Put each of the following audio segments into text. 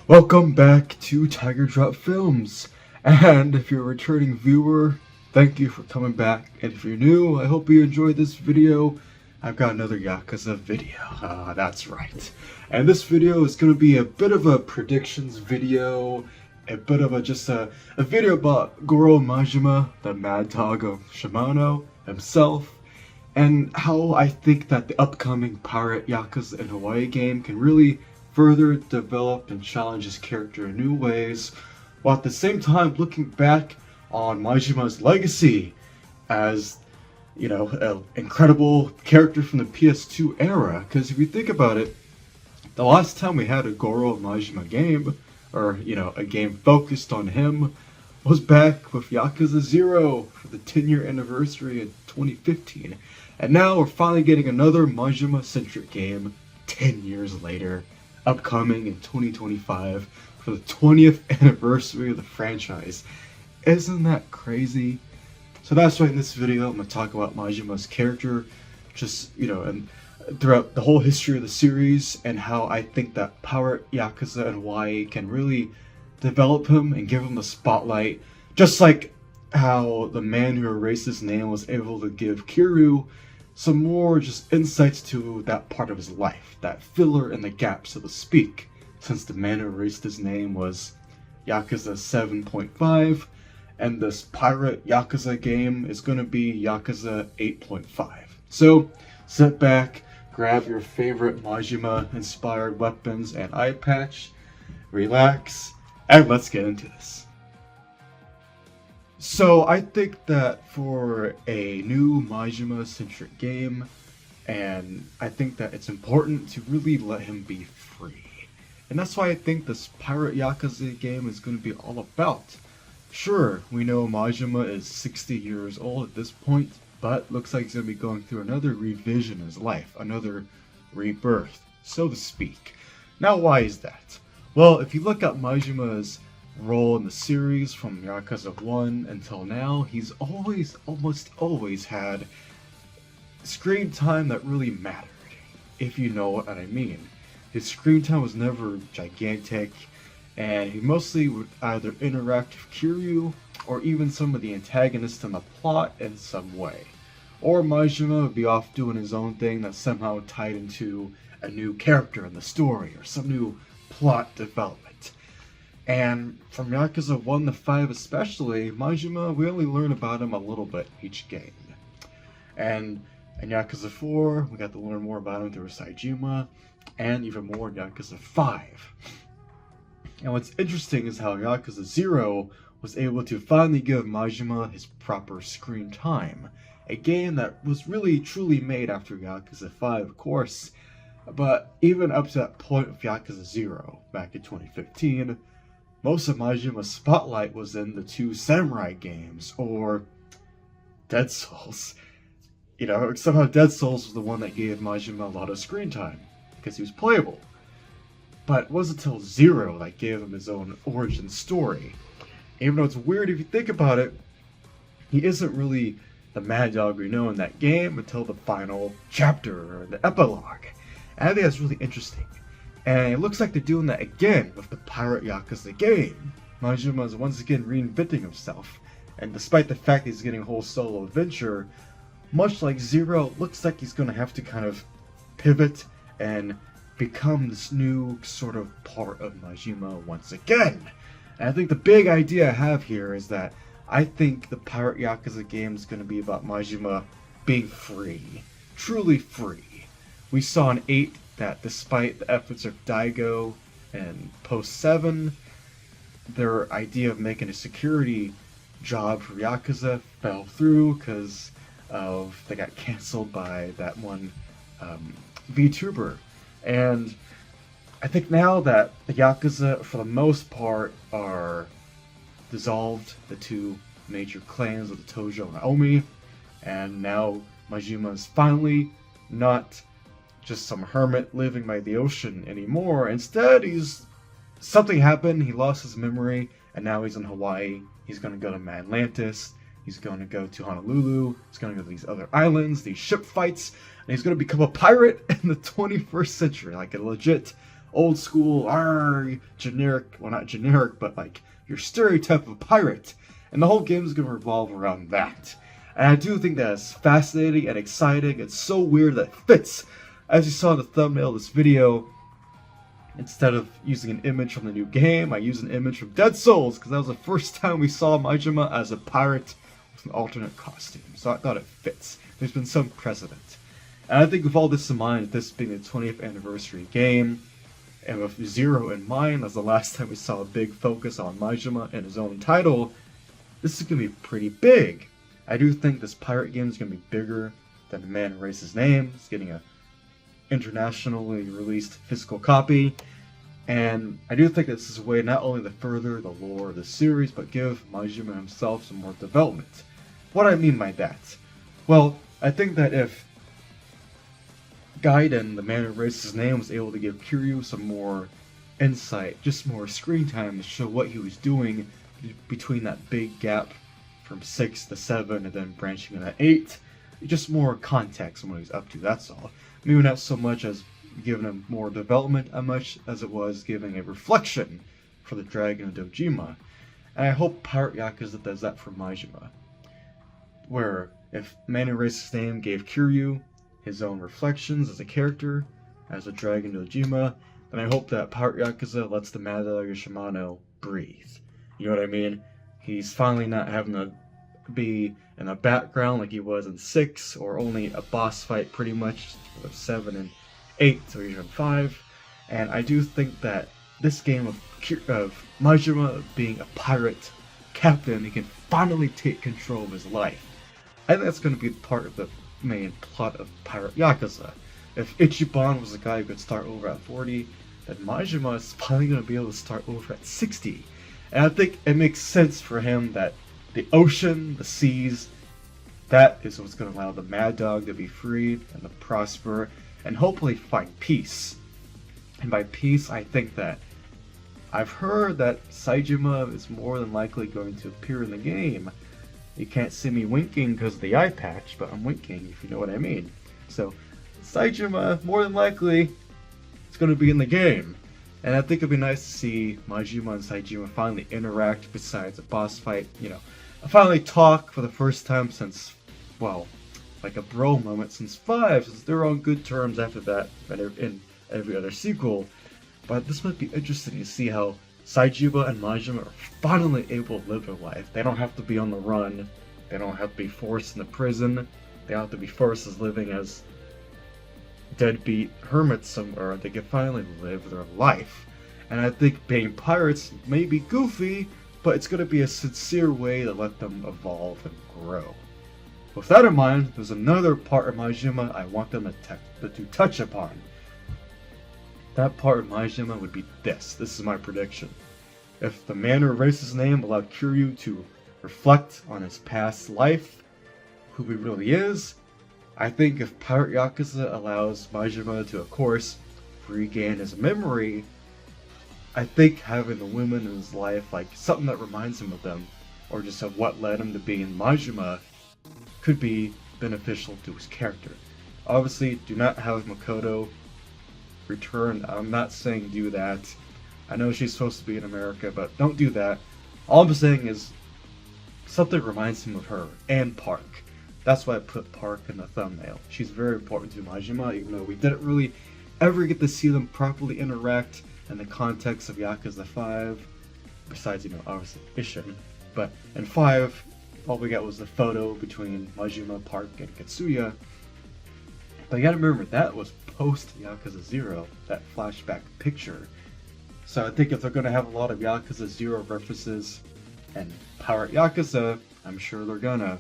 Welcome back to Tiger Drop Films, and if you're a returning viewer, thank you for coming back, and if you're new, I hope you enjoyed this video. I've got another Yakuza video, that's right. And this video is going to be a bit of a predictions video, a bit of a video about Goro Majima, the Mad Dog of Shimano himself, and how I think that the upcoming Pirate Yakuza in Hawaii game can really further develop and challenge his character in new ways, while at the same time looking back on Majima's legacy as, an incredible character from the PS2 era. Because if you think about it, the last time we had a Goro Majima game, or, a game focused on him, was back with Yakuza 0 for the 10-year anniversary in 2015. And now we're finally getting another Majima-centric game 10 years later, upcoming in 2025 for the 20th anniversary of the franchise. Isn't that crazy? So that's why in this video I'm going to talk about Majima's character, and throughout the whole history of the series, and how I think that Pirate Yakuza in Hawaii can really develop him and give him the spotlight, just like how the man who erased his name was able to give Kiryu some more just insights to that part of his life, that filler in the gap, so to speak, since the man who erased his name was Yakuza 7.5, and this Pirate Yakuza game is going to be Yakuza 8.5. So, sit back, grab your favorite Majima-inspired weapons and eye patch, relax, and let's get into this. So I think that for a new Majima-centric game, and I think that it's important to really let him be free. And that's why I think this Pirate Yakuza game is going to be all about. Sure, we know Majima is 60 years old at this point, but looks like he's going to be going through another revision in his life, another rebirth, so to speak. Now why is that? Well, if you look at Majima's role in the series from Yakuza 1 until now, he's almost always had screen time that really mattered, if you know what I mean. His screen time was never gigantic, and he mostly would either interact with Kiryu or even some of the antagonists in the plot in some way. Or Majima would be off doing his own thing that's somehow tied into a new character in the story or some new plot development. And from Yakuza 1 to 5 especially, Majima, we only learn about him a little bit each game. And in Yakuza 4, we got to learn more about him through Saejima, and even more in Yakuza 5. And what's interesting is how Yakuza 0 was able to finally give Majima his proper screen time. A game that was really truly made after Yakuza 5, of course, but even up to that point of Yakuza 0, back in 2015, most of Majima's spotlight was in the two Samurai games, or Dead Souls. Somehow Dead Souls was the one that gave Majima a lot of screen time, because he was playable. But it wasn't until 0 that gave him his own origin story. Even though it's weird if you think about it, he isn't really the Mad Dog we know in that game until the final chapter, or the epilogue. And I think that's really interesting. And it looks like they're doing that again with the Pirate Yakuza game. Majima is once again reinventing himself, and despite the fact that he's getting a whole solo adventure, much like 0, it looks like he's going to have to kind of pivot and become this new sort of part of Majima once again. And I think the big idea I have here is that I think the Pirate Yakuza game is going to be about Majima being free, truly free. We saw in 8 that despite the efforts of Daigo and Post 7, their idea of making a security job for Yakuza fell through because they got cancelled by that one VTuber. And I think now that the Yakuza, for the most part, are dissolved, the two major clans of the Tojo and Aomi, and now Majima is finally not just some hermit living by the ocean anymore. Instead, something happened, he lost his memory, and now he's in Hawaii. He's going to go to Atlantis, he's going to go to Honolulu, he's going to go to these other islands, these ship fights, and he's going to become a pirate in the 21st century, like a legit old school, generic, well not generic, but like your stereotype of pirate. And the whole game is going to revolve around that. And I do think that is fascinating and exciting. It's so weird that it fits. As you saw in the thumbnail of this video, instead of using an image from the new game, I used an image from Dead Souls, because that was the first time we saw Majima as a pirate with an alternate costume. So I thought it fits. There's been some precedent. And I think with all this in mind, this being the 20th anniversary game, and with Zero in mind as the last time we saw a big focus on Majima and his own title, this is going to be pretty big. I do think this pirate game is going to be bigger than The Man Who Erased His Name. It's getting a internationally released physical copy, and I do think this is a way not only to further the lore of the series, but give Majima himself some more development. What do I mean by that? Well, I think that if Gaiden, the man who erased his name, was able to give Kiryu some more insight, just more screen time to show what he was doing between that big gap from 6 to 7 and then branching into 8, just more context on what he's up to, that's all. Maybe not so much as giving him more development as much as it was giving a reflection for the Dragon of Dojima. And I hope Pirate Yakuza does that for Majima. Where if Man Who Erased His Name gave Kiryu his own reflections as a character, as a Dragon Dojima, then I hope that Pirate Yakuza lets the Mad Dog Shimano breathe. You know what I mean? He's finally not having to be in the background like he was in 6, or only a boss fight pretty much with 7 and 8, or even 5. And I do think that this game of Majima being a pirate captain, he can finally take control of his life. I think that's going to be part of the main plot of Pirate Yakuza. If Ichiban was a guy who could start over at 40, then Majima is finally going to be able to start over at 60. And I think it makes sense for him that the ocean, the seas, that is what's going to allow the Mad Dog to be free and to prosper and hopefully find peace. And by peace, I think that I've heard that Saejima is more than likely going to appear in the game. You can't see me winking because of the eye patch, but I'm winking if you know what I mean. So Saejima, more than likely, is going to be in the game. And I think it'd be nice to see Majima and Saejima finally interact besides a boss fight, finally talk for the first time since, well, like a bro moment since 5, since they're on good terms after that in every other sequel. But this might be interesting to see how Saejima and Majima are finally able to live their life. They don't have to be on the run, they don't have to be forced into prison, they don't have to be forced as living as deadbeat hermits somewhere. They can finally live their life. And I think being pirates may be goofy, but it's going to be a sincere way to let them evolve and grow. With that in mind, there's another part of Majima I want them to touch upon. That part of Majima would be this. This is my prediction. If the man who erased his name allowed Kiryu to reflect on his past life, who he really is, I think if Pirate Yakuza allows Majima to, of course, regain his memory, I think having the women in his life, like something that reminds him of them, or just of what led him to being Majima, could be beneficial to his character. Obviously, do not have Makoto return. I'm not saying do that. I know she's supposed to be in America, but don't do that. All I'm saying is something reminds him of her and Park. That's why I put Park in the thumbnail. She's very important to Majima, even though we didn't really ever get to see them properly interact in the context of Yakuza 5, besides, obviously Ishin. But in 5, all we got was the photo between Majima, Park, and Katsuya. But you gotta remember, that was post Yakuza 0, that flashback picture. So I think if they're gonna have a lot of Yakuza 0 references and Pirate Yakuza, I'm sure they're gonna.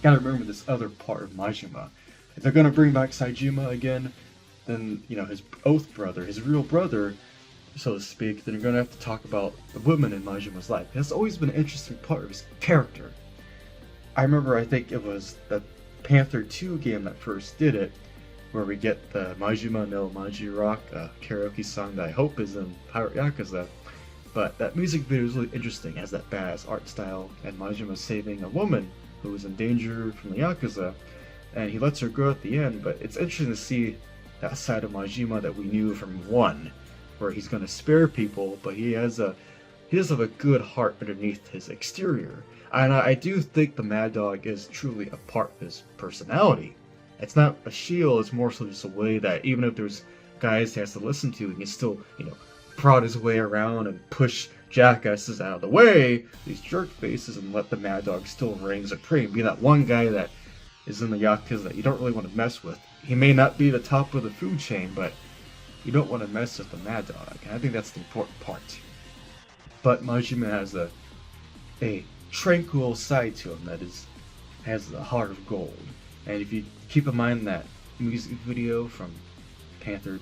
Gotta remember this other part of Majima. If they're gonna bring back Saejima again, then, his oath brother, his real brother, so to speak, then you're gonna have to talk about the women in Majima's life. That's always been an interesting part of his character. I remember, I think it was the Panther 2 game that first did it, where we get the Majima no Maji Rock, karaoke song that I hope is in Pirate Yakuza. But that music video is really interesting, it has that badass art style, and Majima saving a woman who was in danger from the Yakuza, and he lets her go at the end. But it's interesting to see that side of Majima that we knew from 1, where he's going to spare people, but he does have a good heart underneath his exterior. And I do think the Mad Dog is truly a part of his personality. It's not a shield, it's more so just a way that even if there's guys he has to listen to, he can still, prod his way around and push jackasses out of the way, these jerk faces, and let the Mad Dog still reign supreme. Be that one guy that is in the Yakuza that you don't really want to mess with. He may not be the top of the food chain, but you don't want to mess with the Mad Dog, and I think that's the important part. But Majima has a tranquil side to him that has the heart of gold. And if you keep in mind that music video from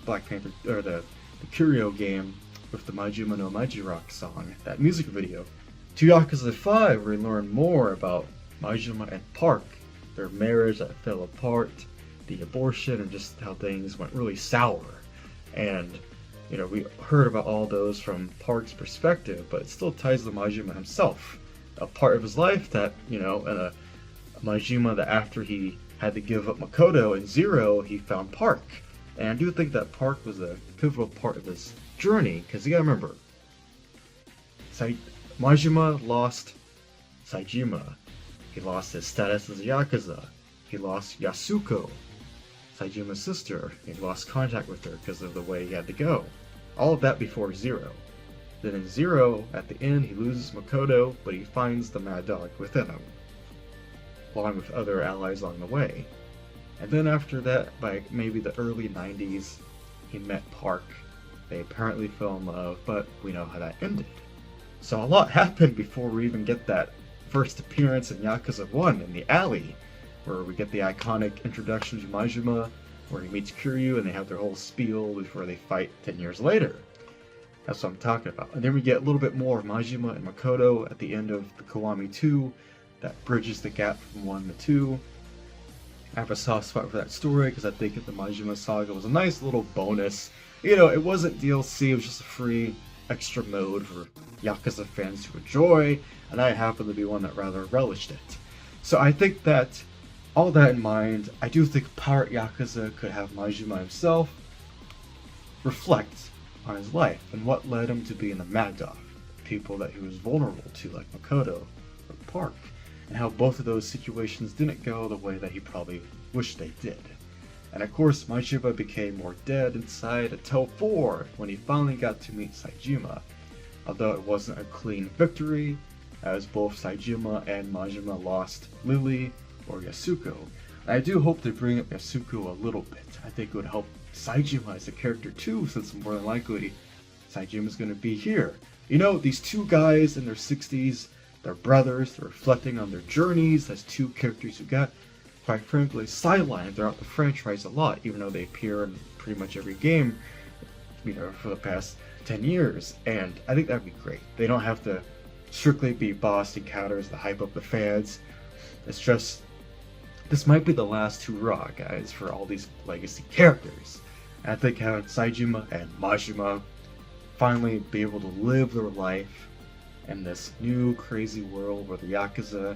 Black Panther, or the Curio game with the Majima no Maji Rock song, that music video, to Yakuza 5, we learn more about Majima and Park, their marriage that fell apart, the abortion, and just how things went really sour. And we heard about all those from Park's perspective, but it still ties to Majima himself. A part of his life that, and a Majima that after he had to give up Makoto in Zero, he found Park. And I do think that Park was a pivotal part of his journey, because you gotta remember, Majima lost Saejima. He lost his status as a Yakuza. He lost Yasuko, Saejima's sister. He lost contact with her because of the way he had to go. All of that before Zero. Then in Zero, at the end, he loses Makoto, but he finds the Mad Dog within him, along with other allies along the way. And then after that, by maybe the early 90s, he met Park. They apparently fell in love, but we know how that ended. So a lot happened before we even get that first appearance in Yakuza 1 in the alley, where we get the iconic introduction to Majima, where he meets Kiryu and they have their whole spiel before they fight 10 years later. That's what I'm talking about. And then we get a little bit more of Majima and Makoto at the end of the Kiwami 2, that bridges the gap from 1 to 2. I have a soft spot for that story because I think the Majima saga was a nice little bonus. It wasn't DLC, it was just a free extra mode for Yakuza fans to enjoy, and I happen to be one that rather relished it. So I think that, all that in mind, I do think Pirate Yakuza could have Majima himself reflect on his life and what led him to being a Mad Dog, people that he was vulnerable to, like Makoto or Park, and how both of those situations didn't go the way that he probably wished they did. And of course, Majima became more dead inside until 4, when he finally got to meet Saejima. Although it wasn't a clean victory, as both Saejima and Majima lost Lily or Yasuko. And I do hope they bring up Yasuko a little bit. I think it would help Saejima as a character too, since more than likely Saejima's going to be here. These two guys in their 60s, they're brothers, they're reflecting on their journeys as two characters who got, quite frankly, sidelined throughout the franchise a lot, even though they appear in pretty much every game, for the past 10 years. And I think that'd be great. They don't have to strictly be boss encounters to hype up the fans. It's just, this might be the last hurrah, guys, for all these legacy characters. And I think having Saejima and Majima finally be able to live their life in this new crazy world where the Yakuza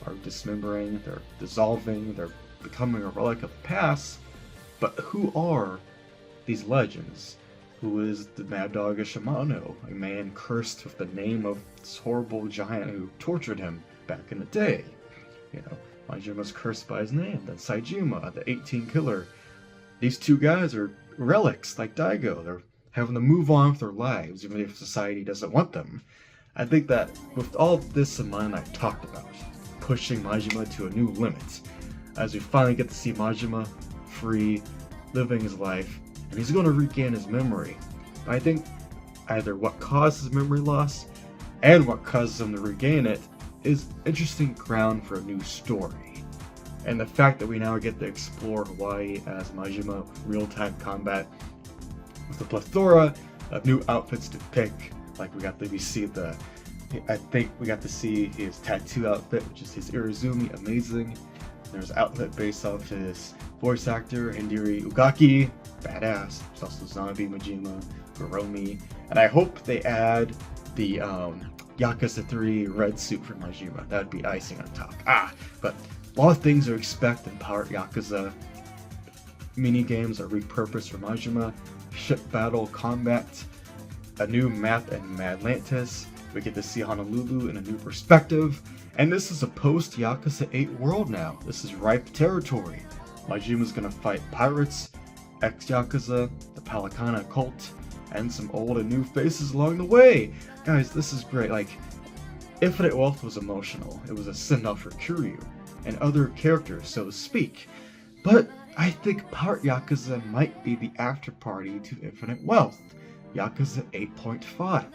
are dismembering, they're dissolving, they're becoming a relic of the past. But who are these legends? Who is the Mad Dog of Shimano, a man cursed with the name of this horrible giant who tortured him back in the day? Majima's cursed by his name. Then Saejima, the 18 killer. These two guys are relics like Daigo. They're having to move on with their lives, even if society doesn't want them. I think that with all this in mind I've talked about, pushing Majima to a new limit, as we finally get to see Majima free, living his life, and he's going to regain his memory. But I think either what caused his memory loss and what causes him to regain it is interesting ground for a new story. And the fact that we now get to explore Hawaii as Majima with real-time combat, with a plethora of new outfits to pick, like we got to see I think we got to see his tattoo outfit, which is his Irizumi, amazing. There's an outfit based off his voice actor, Hindiri Ugaki, badass. There's also Zombie Majima, Goromi, and I hope they add the Yakuza 3 red suit for Majima. That would be icing on top. But a lot of things to expect in Pirate Yakuza. mini games are repurposed for Majima, ship battle, combat, a new map in Madlantis. We get to see Honolulu in a new perspective, and this is a post-Yakuza 8 world now. This is ripe territory. Majima's gonna fight pirates, ex-Yakuza, the Palikana cult, and some old and new faces along the way. Guys, this is great. Like, Infinite Wealth was emotional. It was a send-off for Kiryu and other characters, so to speak. But I think Pirate Yakuza might be the after-party to Infinite Wealth, Yakuza 8.5.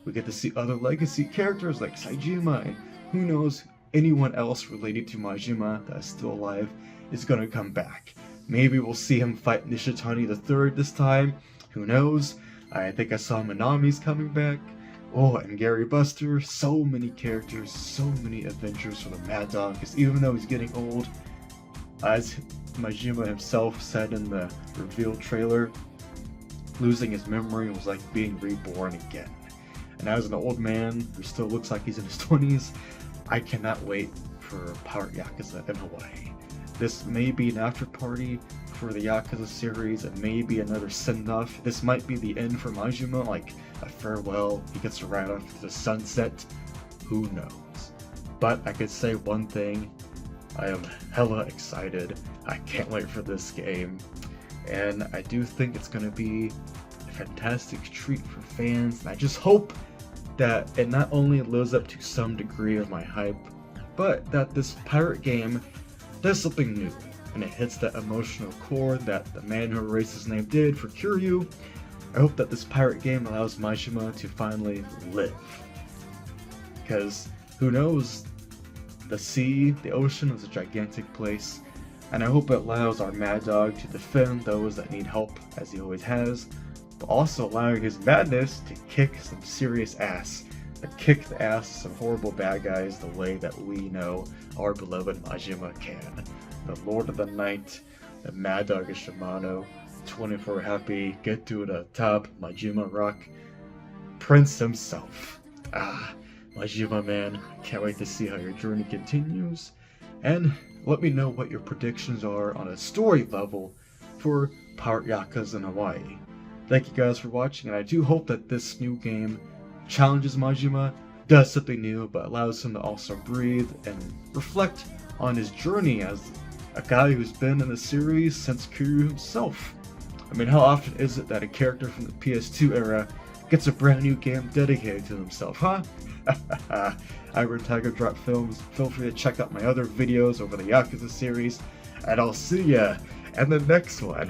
We get to see other legacy characters like Saejima, and who knows, anyone else related to Majima that is still alive is gonna come back. Maybe we'll see him fight Nishitani III this time, who knows. I think I saw Minami's coming back. Oh, and Gary Buster, so many characters, so many adventures for the Mad Dog, because even though he's getting old, as Majima himself said in the reveal trailer, losing his memory was like being reborn again. And as an old man who still looks like he's in his 20s, I cannot wait for Pirate Yakuza in Hawaii. This may be an after party for the Yakuza series, and maybe another send-off. This might be the end for Majima, like a farewell. He gets to ride off to the sunset. Who knows? But I could say one thing. I am hella excited. I can't wait for this game. And I do think it's going to be a fantastic treat for fans. And I just hope that it not only lives up to some degree of my hype, but that this pirate game does something new. And it hits that emotional chord that the man who erased his name did for Kiryu. I hope that this pirate game allows Majima to finally live. Because, who knows, the sea, the ocean is a gigantic place, and I hope it allows our Mad Dog to defend those that need help, as he always has, but also allowing his madness to kick some serious ass. To kick the ass of some horrible bad guys the way that we know our beloved Majima can. The Lord of the Night, the Mad Dog of Shimano, 24 Happy, Get to the Top, Majima Rock, Prince himself. Majima man, can't wait to see how your journey continues, and let me know what your predictions are on a story level for Pirate Yakuza in Hawaii. Thank you guys for watching, and I do hope that this new game challenges Majima, does something new, but allows him to also breathe and reflect on his journey as a guy who's been in the series since Kiryu himself. I mean, how often is it that a character from the PS2 era gets a brand new game dedicated to himself, huh? I'm Tiger Drop Films. Feel free to check out my other videos over the Yakuza series, and I'll see ya in the next one.